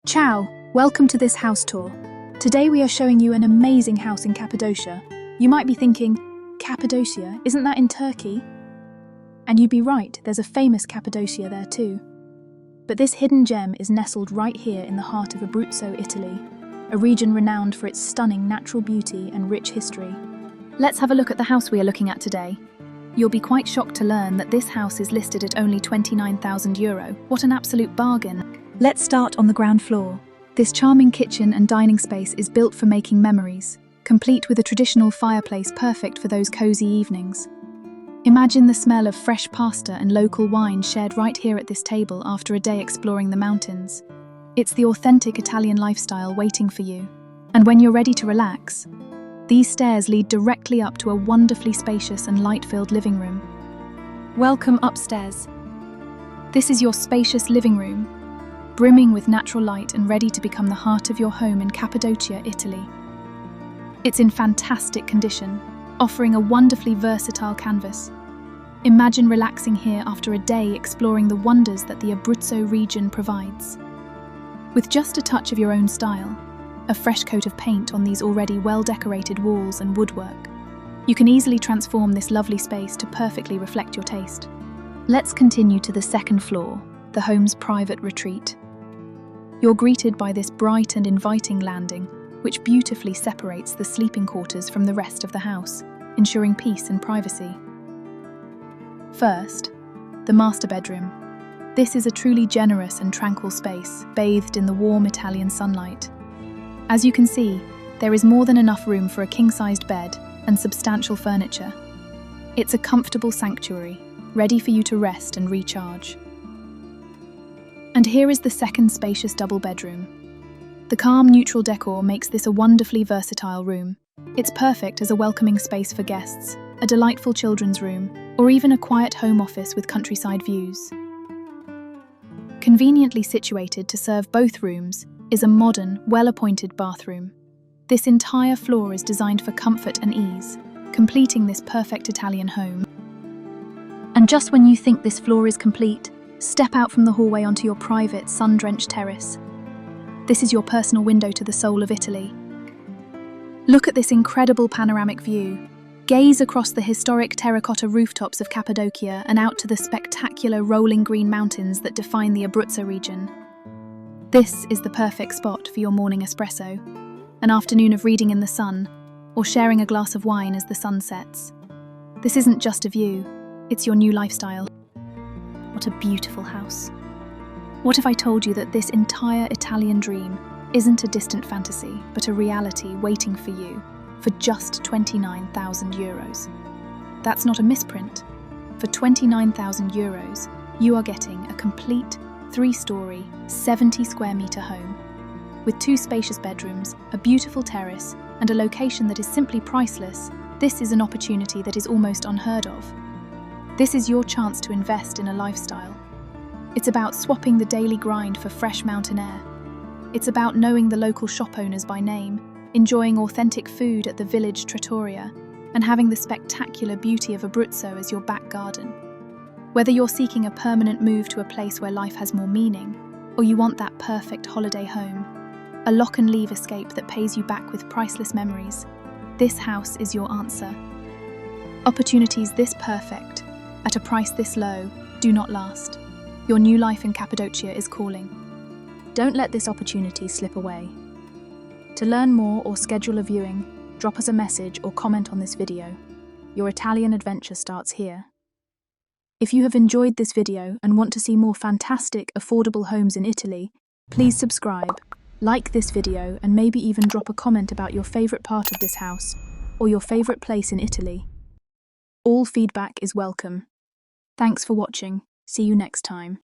Ciao, welcome to this house tour. Today we are showing you an amazing house in Cappadocia. You might be thinking, Cappadocia, isn't that in Turkey? And you'd be right, there's a famous Cappadocia there too. But this hidden gem is nestled right here in the heart of Abruzzo, Italy, a region renowned for its stunning natural beauty and rich history. Let's have a look at the house we are looking at today. You'll be quite shocked to learn that this house is listed at only €29,000. What an absolute bargain! Let's start on the ground floor. This charming kitchen and dining space is built for making memories, complete with a traditional fireplace perfect for those cozy evenings. Imagine the smell of fresh pasta and local wine shared right here at this table after a day exploring the mountains. It's the authentic Italian lifestyle waiting for you. And when you're ready to relax, these stairs lead directly up to a wonderfully spacious and light-filled living room. Welcome upstairs. This is your spacious living room, brimming with natural light and ready to become the heart of your home in Cappadocia, Italy. It's in fantastic condition, offering a wonderfully versatile canvas. Imagine relaxing here after a day exploring the wonders that the Abruzzo region provides. With just a touch of your own style, a fresh coat of paint on these already well-decorated walls and woodwork, you can easily transform this lovely space to perfectly reflect your taste. Let's continue to the second floor, the home's private retreat. You're greeted by this bright and inviting landing, which beautifully separates the sleeping quarters from the rest of the house, ensuring peace and privacy. First, the master bedroom. This is a truly generous and tranquil space, bathed in the warm Italian sunlight. As you can see, there is more than enough room for a king-sized bed and substantial furniture. It's a comfortable sanctuary, ready for you to rest and recharge. And here is the second spacious double bedroom. The calm, neutral decor makes this a wonderfully versatile room. It's perfect as a welcoming space for guests, a delightful children's room, or even a quiet home office with countryside views. Conveniently situated to serve both rooms is a modern, well-appointed bathroom. This entire floor is designed for comfort and ease, completing this perfect Italian home. And just when you think this floor is complete, step out from the hallway onto your private, sun-drenched terrace. This is your personal window to the soul of Italy. Look at this incredible panoramic view. Gaze across the historic terracotta rooftops of Cappadocia and out to the spectacular rolling green mountains that define the Abruzzo region. This is the perfect spot for your morning espresso, an afternoon of reading in the sun, or sharing a glass of wine as the sun sets. This isn't just a view, it's your new lifestyle. What a beautiful house. What if I told you that this entire Italian dream isn't a distant fantasy, but a reality waiting for you for just €29,000? That's not a misprint. For €29,000, you are getting a complete 3-story, 70 square metre home. With 2 spacious bedrooms, a beautiful terrace, and a location that is simply priceless, this is an opportunity that is almost unheard of. This is your chance to invest in a lifestyle. It's about swapping the daily grind for fresh mountain air. It's about knowing the local shop owners by name, enjoying authentic food at the village trattoria, and having the spectacular beauty of Abruzzo as your back garden. Whether you're seeking a permanent move to a place where life has more meaning, or you want that perfect holiday home, a lock-and-leave escape that pays you back with priceless memories, this house is your answer. Opportunities this perfect, at a price this low, do not last. Your new life in Cappadocia is calling. Don't let this opportunity slip away. To learn more or schedule a viewing, drop us a message or comment on this video. Your Italian adventure starts here. If you have enjoyed this video and want to see more fantastic, affordable homes in Italy, please subscribe, like this video, and maybe even drop a comment about your favorite part of this house or your favorite place in Italy. All feedback is welcome. Thanks for watching. See you next time.